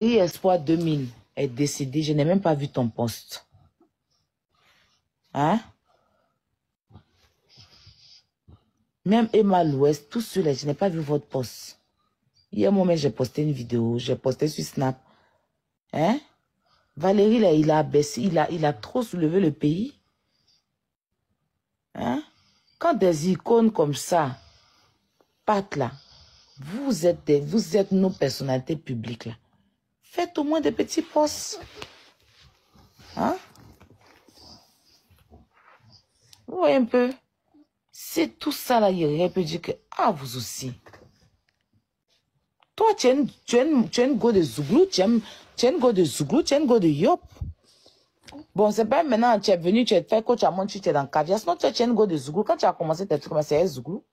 Espoir 2000 est décédé. Je n'ai même pas vu ton poste. Hein? Même Emma l'Ouest, tous ceux-là, je n'ai pas vu votre poste. Hier, moi-même, j'ai posté une vidéo. J'ai posté sur Snap. Hein? Valérie, là, il a baissé. Il a trop soulevé le pays. Hein? Quand des icônes comme ça partent là, vous êtes nos personnalités publiques là. Faites au moins des petits postes. Hein? Vous voyez un peu? C'est tout ça là, il peut dire que, ah, vous aussi. Toi, tu es une go de Zouglou, tu es une go de Zouglou, tu es une go de Yop. Bon, c'est pas maintenant, tu es venu, tu es fait coach à mon tu es dans Caviar. Sinon, tu es une go de Zouglou. Quand tu as commencé tes trucs, c'est Zouglou.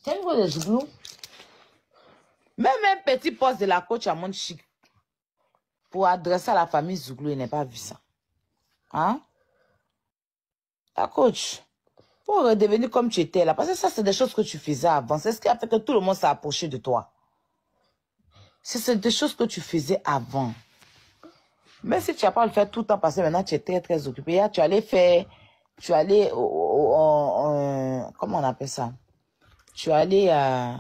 Tu es une go de Zouglou. Même un petit poste de la coach à mon chic pour adresser à la famille Zouglou, il n'a pas vu ça. Hein? La coach, pour redevenir comme tu étais là, parce que ça, c'est des choses que tu faisais avant. C'est ce qui a fait que tout le monde s'est approché de toi. C'est des choses que tu faisais avant. Mais si tu n'as pas à le faire tout le temps, parce que maintenant tu es très, très occupé. Tu allais faire, tu allais, comment on appelle ça? Tu allais à,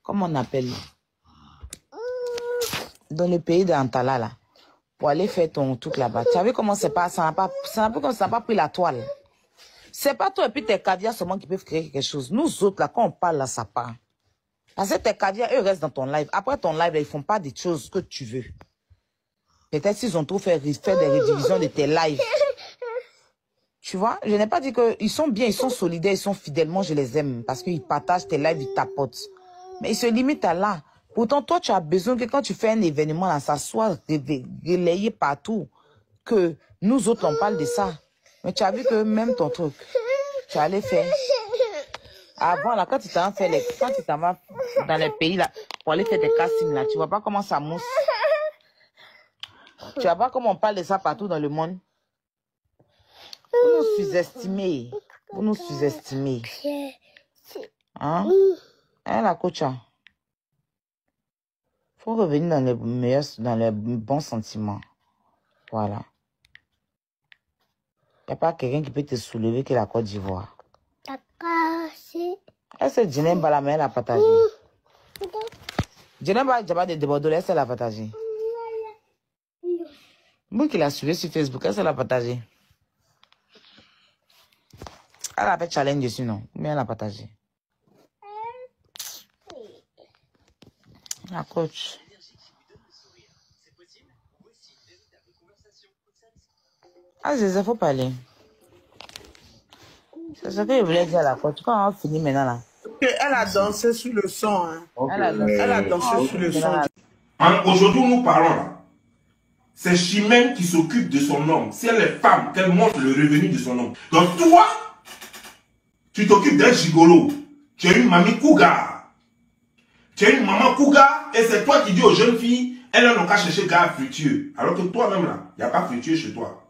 comment on appelle? Dans le pays d'Antala, là. Pour aller faire ton truc là-bas. Tu as vu comment c'est pas, ça n'a pas pris la toile. C'est pas toi et puis tes caviars seulement qui peuvent créer quelque chose. Nous autres, là, quand on parle, là, ça part. Parce que tes caviars, eux, restent dans ton live. Après ton live, là, ils font pas des choses que tu veux. Peut-être s'ils ont trop fait des redivisions de tes lives. Tu vois, je n'ai pas dit qu'ils sont bien, ils sont solidaires, ils sont fidèles. Moi, je les aime parce qu'ils partagent tes lives, ils tapotent. Mais ils se limitent à là. Pourtant, toi, tu as besoin que quand tu fais un événement, là, ça soit relayé partout. Que nous autres, on parle de ça. Mais tu as vu que même ton truc, tu allais faire. Avant, là, quand tu t'en vas dans les pays, là, pour aller faire des castings, là, tu vois pas comment ça mousse. Tu vois pas comment on parle de ça partout dans le monde. Vous nous sous-estimez. Vous nous sous-estimez. Hein? Hein, la coach? Faut revenir dans les meilleurs, dans les bons sentiments. Voilà. Il n'y a pas quelqu'un qui peut te soulever que la Côte d'Ivoire. Est-ce que Djenemba la mère l'a partagé? Djenemba Djaba de Bordeaux, est-ce qu'elle l'a partagé? Moi qui l'a suivi sur Facebook, est-ce qu'elle l'a partagé? Elle a fait challenge dessus, non? Mais elle l'a partagé. La coach. Ah, il faut parler. C'est ce que je voulais dire à la coach. Quand on finit maintenant là. Elle a dansé sur le son. Hein. Okay. Elle a dansé sur le son. Aujourd'hui, nous parlons là. C'est Chimène qui s'occupe de son homme. Si elle est femme, qu'elle montre le revenu de son homme. Donc toi, tu t'occupes d'un gigolo. Tu es une mamie cougar. Tu es une maman cougar et c'est toi qui dis aux jeunes filles, elles n'ont qu'à chercher gars fructueux. Alors que toi-même là, il n'y a pas fructueux chez toi.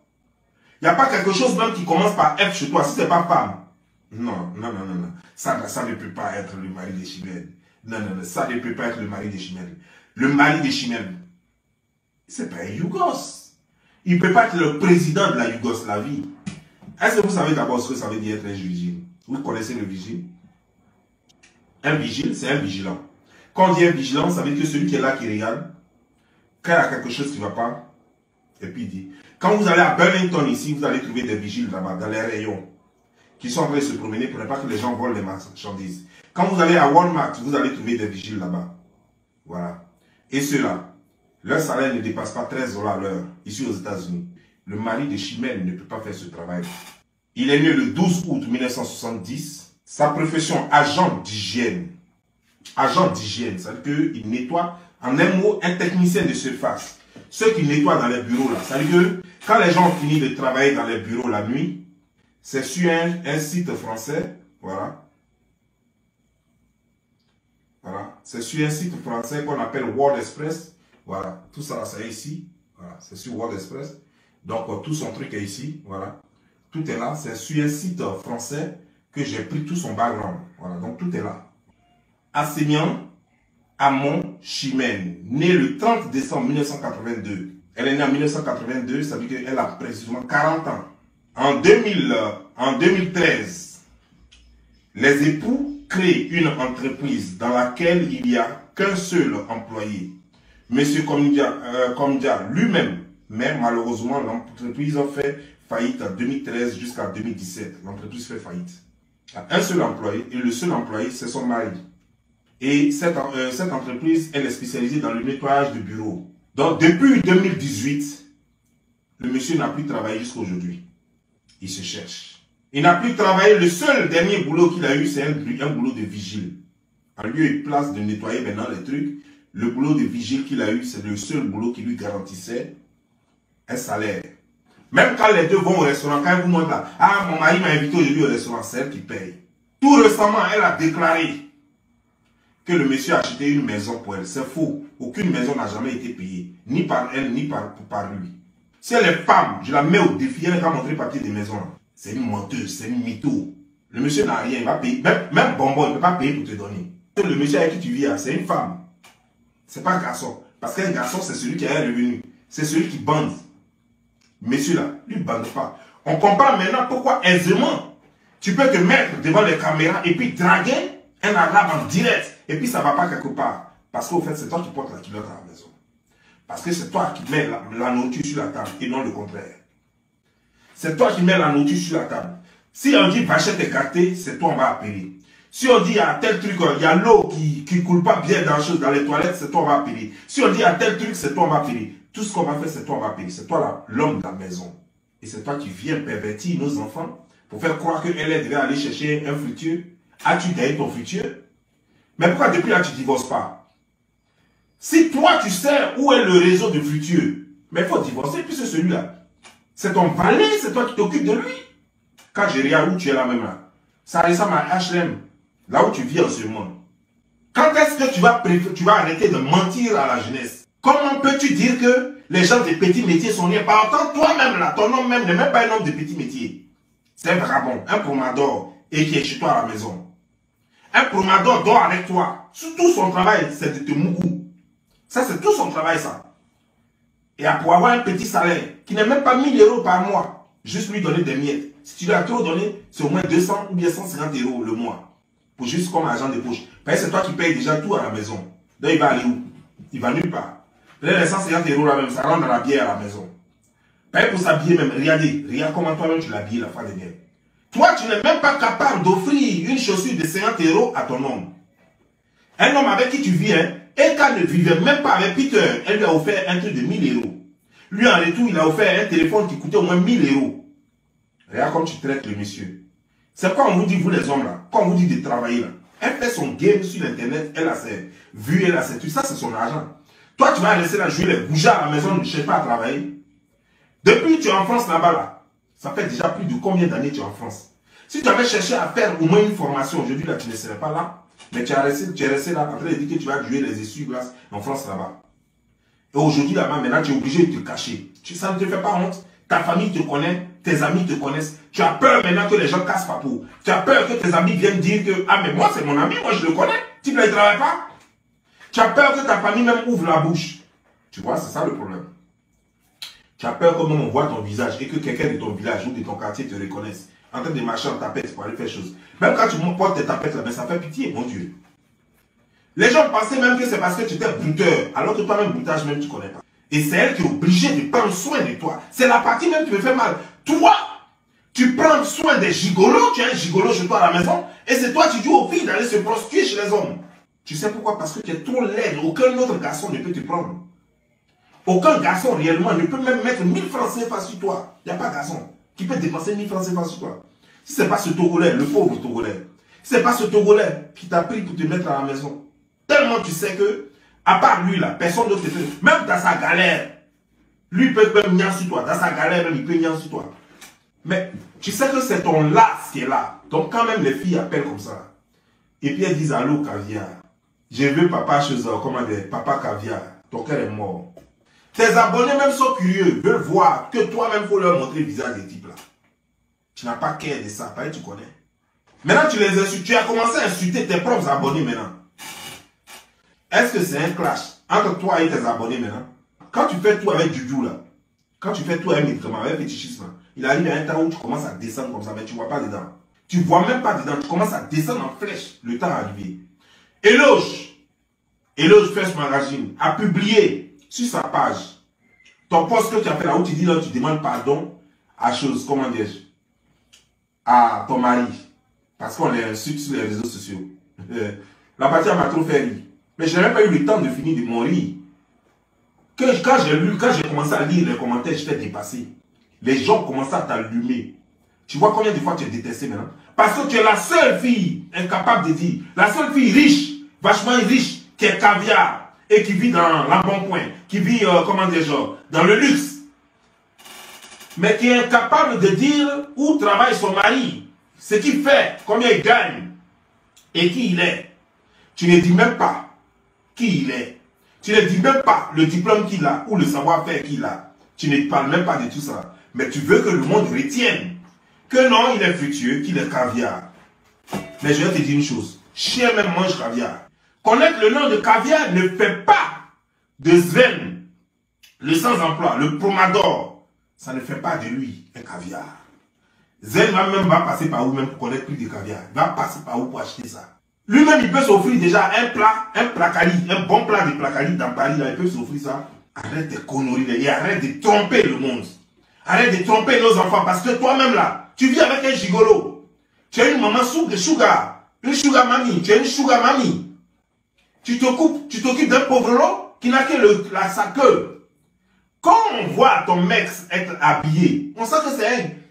Il n'y a pas quelque chose même qui commence par F chez toi, si ce n'est pas femme. Non. Ça ne peut pas être le mari de Chimène. Non, ça ne peut pas être le mari de Chimène. Le mari de Chimène, c'est pas un Yougos. Il ne peut pas être le président de la Yougoslavie. Est-ce que vous savez d'abord ce que ça veut dire être un vigile? Vous connaissez le vigile? Un vigile, c'est un vigilant. Quand on dit un vigilant, ça veut dire que celui qui est là, qui regarde, quand il y a quelque chose qui ne va pas, et puis il dit. Quand vous allez à Burlington ici, vous allez trouver des vigiles là-bas, dans les rayons, qui sont en train de se promener pour ne pas que les gens volent les marchandises. Quand vous allez à Walmart, vous allez trouver des vigiles là-bas. Voilà. Et ceux-là, leur salaire ne dépasse pas 13 $ l'heure, ici aux États-Unis. Le mari de Chimène ne peut pas faire ce travail. Il est né le 12 août 1970. Sa profession, agent d'hygiène. Agent d'hygiène, c'est-à-dire qu'il nettoie, en un mot, un technicien de surface. Ceux qui nettoient dans les bureaux là, c'est-à-dire que quand les gens ont fini de travailler dans les bureaux la nuit, c'est sur un site français, voilà. Voilà, c'est sur un site français qu'on appelle WordExpress. Voilà, tout ça, c'est ici. Voilà, c'est sur WordExpress. Donc, tout son truc est ici. Voilà, tout est là. C'est sur un site français que j'ai pris tout son background. Voilà, donc tout est là. Enseignant, Amont, Chimène, née le 30 décembre 1982. Elle est née en 1982, ça veut dire qu'elle a précisément 40 ans. En 2013, les époux créent une entreprise dans laquelle il n'y a qu'un seul employé. Monsieur Komdia lui-même, mais malheureusement l'entreprise a fait faillite en 2013 jusqu'à 2017. L'entreprise fait faillite. Il y a un seul employé et le seul employé c'est son mari. Et cette entreprise, elle est spécialisée dans le nettoyage de bureaux. Donc depuis 2018, le monsieur n'a plus travaillé jusqu'à aujourd'hui. Il se cherche. Il n'a plus travaillé. Le seul dernier boulot qu'il a eu, c'est un boulot de vigile. En lieu et place de nettoyer maintenant les trucs, le boulot de vigile qu'il a eu, c'est le seul boulot qui lui garantissait un salaire. Même quand les deux vont au restaurant, quand ils vous montrent là, ah, mon mari m'a invité aujourd'hui au restaurant, c'est elle qui paye. Tout récemment, elle a déclaré que le monsieur a acheté une maison pour elle. C'est faux. Aucune maison n'a jamais été payée. Ni par elle, ni par lui. Si elle est femme, je la mets au défi, elle n'a qu'à montrer le papier des maisons. C'est une menteuse, c'est une mytho. Le monsieur n'a rien, il va payer. Même bonbon, il ne peut pas payer pour te donner. Le monsieur avec qui tu vis, c'est une femme. C'est pas un garçon. Parce qu'un garçon, c'est celui qui a un revenu. C'est celui qui bande. Monsieur là, lui ne bande pas. On comprend maintenant pourquoi aisément tu peux te mettre devant les caméras et puis draguer un arabe en direct. Et puis ça ne va pas quelque part. Parce qu'au fait, c'est toi qui portes la culotte à la maison. Parce que c'est toi qui mets la nourriture sur la table et non le contraire. C'est toi qui mets la nourriture sur la table. Si on dit vachette est gâtée, c'est toi on va appeler. Si on dit il y a tel truc, il y a l'eau qui ne coule pas bien dans les toilettes, c'est toi on va appeler. Si on dit il y a tel truc, c'est toi on va appeler. Tout ce qu'on va faire, c'est toi on va appeler. C'est toi l'homme de la maison. Et c'est toi qui viens pervertir nos enfants pour faire croire qu'elle devait aller chercher un futur. As-tu gagné ton futur? Mais pourquoi depuis là tu ne divorces pas? Si toi tu sais où est le réseau du futur, mais il faut divorcer puisque celui-là, c'est ton valet, c'est toi qui t'occupes de lui. Quand je regarde où tu es là même là, ça ressemble à HLM, là où tu vis en ce monde. Quand est-ce que tu vas arrêter de mentir à la jeunesse? Comment peux-tu dire que les gens des petits métiers sont liés? Par autant, toi-même là, ton homme même n'est même pas un homme de petits métiers. C'est un vagabond, un promador, et qui est chez toi à la maison. Un promador dort avec toi. Tout son travail, c'est de te mougou. Ça, c'est tout son travail, ça. Et pour avoir un petit salaire, qui n'est même pas 1000 € par mois, juste lui donner des miettes. Si tu lui as trop donné, c'est au moins 200 ou bien 150 € le mois. Pour juste comme argent de poche. Parce que c'est toi qui payes déjà tout à la maison. Donc il va aller où? Il va nulle part. Peut-être les 150 € là même, ça rentre dans la bière à la maison. Paye pour s'habiller même. Regarde comment toi-même tu l'habilles la fois de bière. Toi, tu n'es même pas capable d'offrir une chaussure de 50 € à ton homme. Un homme avec qui tu vis, hein, et quand ne vivait même pas avec Peter, elle lui a offert un truc de 1000 €. Lui, en retour, il a offert un téléphone qui coûtait au moins 1000 €. Regarde comme tu traites le monsieur. C'est quoi on vous dit, vous les hommes là, quand on vous dit de travailler là, elle fait son game sur l'internet, elle a ses vues, elle a ses trucs, ça c'est son argent. Toi, tu vas rester là, jouer les bougeards à la maison, ne cherche pas à travailler. Depuis que tu es en France là-bas là, ça fait déjà plus de combien d'années tu es en France? Si tu avais cherché à faire au moins une formation, aujourd'hui là, tu ne serais pas là. Mais tu es resté là en train de dire que tu vas jouer les essuie-glaces en France là-bas. Et aujourd'hui là-bas, maintenant tu es obligé de te cacher. Ça ne te fait pas honte. Ta famille te connaît, tes amis te connaissent. Tu as peur maintenant que les gens cassent pas pour. Tu as peur que tes amis viennent dire que ah mais moi c'est mon ami, moi je le connais. Tu ne le travailles pas. Tu as peur que ta famille même ouvre la bouche. Tu vois, c'est ça le problème. Tu as peur que même on voit ton visage et que quelqu'un de ton village ou de ton quartier te reconnaisse en train de marcher en tapette pour aller faire chose. Même quand tu portes tes tapettes là, mais ça fait pitié, mon Dieu. Les gens pensaient même que c'est parce que tu étais brouteur, alors que toi-même, broutage même, tu ne connais pas. Et c'est elle qui est obligée de prendre soin de toi. C'est la partie même qui me fait mal. Toi, tu prends soin des gigolos, tu as un gigolo chez toi à la maison, et c'est toi qui dis aux filles d'aller se prostituer chez les hommes. Tu sais pourquoi? Parce que tu es trop laide. Aucun autre garçon ne peut te prendre. Aucun garçon réellement ne peut même mettre 1000 francs CFA sur toi. Il n'y a pas de garçon qui peut dépenser 1000 francs CFA sur toi. Si ce n'est pas ce Togolais, le pauvre Togolais, si ce n'est pas ce Togolais qui t'a pris pour te mettre à la maison, tellement tu sais que, à part lui là, personne d'autre te fait. Même dans sa galère, lui peut même venir sur toi. Dans sa galère, il peut venir sur toi. Mais tu sais que c'est ton las qui est là. Donc quand même les filles appellent comme ça. Et puis elles disent allô caviar. Je veux papa chez eux, comment dire, papa caviar. Ton cœur est mort. Tes abonnés même sont curieux, veulent voir que toi-même il faut leur montrer le visage des types là. Tu n'as pas qu'à de ça, pareil tu connais. Maintenant tu les insultes, tu as commencé à insulter tes propres abonnés maintenant. est-ce que c'est un clash entre toi et tes abonnés maintenant? Quand tu fais tout avec Juju là, quand tu fais tout avec médicament, avec fétichisme, il arrive à un temps où tu commences à descendre comme ça, mais tu ne vois pas dedans. Tu ne vois même pas dedans, tu commences à descendre en flèche, le temps arrivé. Eloge First Magazine a publié sur sa page ton post que tu as fait là où tu dis là, tu demandes pardon à chose, comment dire, à ton mari. Parce qu'on les insulte sur les réseaux sociaux. La partie m'a trop fait rire. Mais je n'ai même pas eu le temps de finir de mon rire. Quand j'ai commencé à lire les commentaires, j'étais dépassé. Les gens commençaient à t'allumer. Tu vois combien de fois tu es détesté maintenant? Parce que tu es la seule fille incapable de dire, la seule fille riche, vachement riche, qui est caviar et qui vit dans l'embonpoint, qui vit, comment dire, genre, dans le luxe. Mais qui est incapable de dire où travaille son mari, ce qu'il fait, combien il gagne et qui il est. Tu ne dis même pas qui il est. Tu ne dis même pas le diplôme qu'il a ou le savoir-faire qu'il a. Tu ne parles même pas de tout ça. Mais tu veux que le monde retienne que non, il est fructueux, qu'il est caviar. Mais je vais te dire une chose. Chien même mange caviar. Connaître le nom de caviar ne fait pas de Sven, le sans-emploi, le promador. Ça ne fait pas de lui un caviar. Zen va passer par où même pour connaître plus de caviar. Il va passer par où pour acheter ça. Lui-même, il peut s'offrir déjà un placali, un bon plat de placali dans Paris. Là, il peut s'offrir ça. Arrête de conneries et arrête de tromper le monde. Arrête de tromper nos enfants parce que toi-même là, tu vis avec un gigolo. Tu as une maman de sugar. Une sugar mamie. Tu es une sugar mamie. Tu t'occupes d'un pauvre lot qui n'a que sa queue. Quand on voit ton mec être habillé, on sent que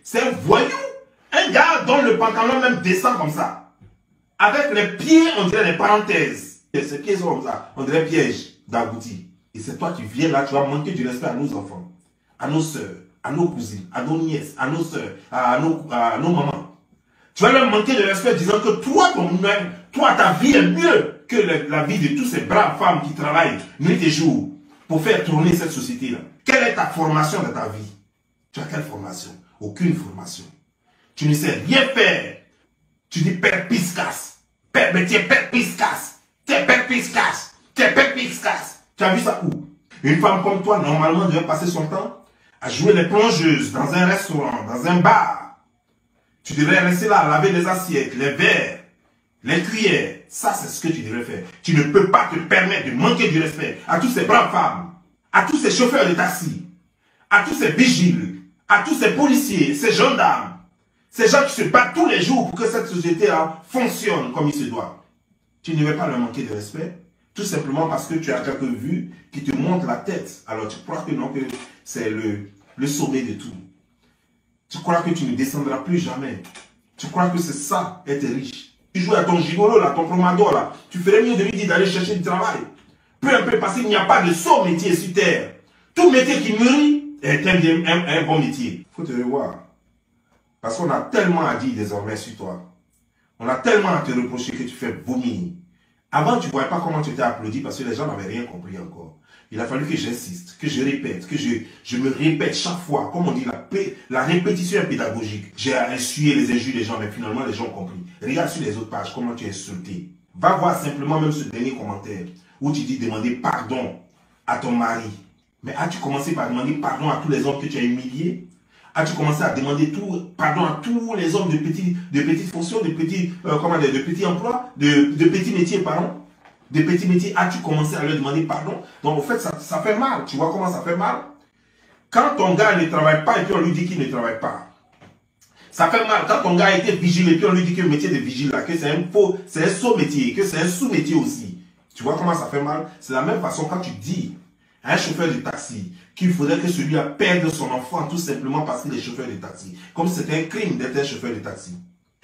c'est un voyou. Un gars dont le pantalon même descend comme ça. Avec les pieds, on dirait des parenthèses. Et ces pieds sont comme ça. On dirait pièges d'abouti. Et c'est toi qui viens là, tu vas manquer du respect à nos enfants, à nos soeurs, à nos cousines, à nos nièces, à nos soeurs, à nos mamans. Tu vas leur manquer de respect disant que toi, ta vie est mieux que la vie de toutes ces braves femmes qui travaillent nuit et jour pour faire tourner cette société-là. Quelle est ta formation dans ta vie? Tu as quelle formation? Aucune formation. Tu ne sais rien faire. Tu dis père piscasse. Mais tu es père piscasse. Tu es père piscasse. Tu es père piscasse. Tu as vu ça où? Une femme comme toi, normalement, devait passer son temps à jouer les plongeuses dans un restaurant, dans un bar. Tu devrais rester là, laver les assiettes, les verres, les cuillères. Ça, c'est ce que tu devrais faire. Tu ne peux pas te permettre de manquer du respect à toutes ces braves femmes, à tous ces chauffeurs de taxi, à tous ces vigiles, à tous ces policiers, ces gendarmes, ces gens qui se battent tous les jours pour que cette société-là fonctionne comme il se doit. Tu ne veux pas leur manquer de respect, tout simplement parce que tu as quelques vues qui te montrent la tête. Alors tu crois que non, que c'est le sommet de tout. Tu crois que tu ne descendras plus jamais. Tu crois que c'est ça, être riche. Tu joues à ton gigolo, là, ton promador, là. Tu ferais mieux de lui dire d'aller chercher du travail. Peu un peu parce qu'il n'y a pas de saut métier sur terre. Tout métier qui mûrit est un bon métier. Il faut te revoir. Parce qu'on a tellement à dire désormais sur toi. On a tellement à te reprocher que tu fais vomir. Avant, tu ne voyais pas comment tu étais applaudi parce que les gens n'avaient rien compris encore. Il a fallu que j'insiste, que je répète, que je me répète chaque fois. Comme on dit, la répétition est pédagogique. J'ai essuyé les injures des gens, mais finalement, les gens ont compris. Regarde sur les autres pages comment tu es insulté. Va voir simplement même ce dernier commentaire où tu dis demander pardon à ton mari. Mais as-tu commencé par demander pardon à tous les hommes que tu as humiliés? As-tu commencé à demander pardon à tous les hommes de petites fonctions, de petits emplois, de petits métiers, pardon? De petits métiers, as-tu commencé à leur demander pardon? Donc, en fait, ça fait mal. Tu vois comment ça fait mal? Quand ton gars ne travaille pas et puis on lui dit qu'il ne travaille pas. Ça fait mal. Quand ton gars a été vigile et puis on lui dit que le métier de vigile, là, que c'est un sot métier, que c'est un sous-métier aussi. Tu vois comment ça fait mal? C'est la même façon quand tu dis à un chauffeur de taxi qu'il faudrait que celui-là perde son enfant tout simplement parce qu'il est chauffeur de taxi. Comme c'était un crime d'être un chauffeur de taxi.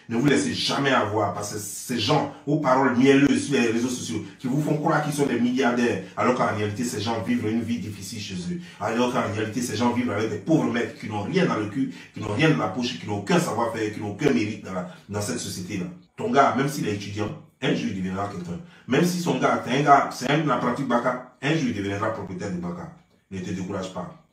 Ne vous laissez jamais avoir parce que ces gens aux paroles mielleuses sur les réseaux sociaux qui vous font croire qu'ils sont des milliardaires alors qu'en réalité ces gens vivent une vie difficile chez eux. Alors qu'en réalité ces gens vivent avec des pauvres mecs qui n'ont rien dans le cul, qui n'ont rien dans la poche, qui n'ont aucun savoir-faire, qui n'ont aucun mérite dans cette société-là. Ton gars, même s'il est étudiant, un jour il deviendra quelqu'un. Même si son gars, c'est un apprenti Baka, un jour il deviendra propriétaire de Baka. Ne te décourage pas.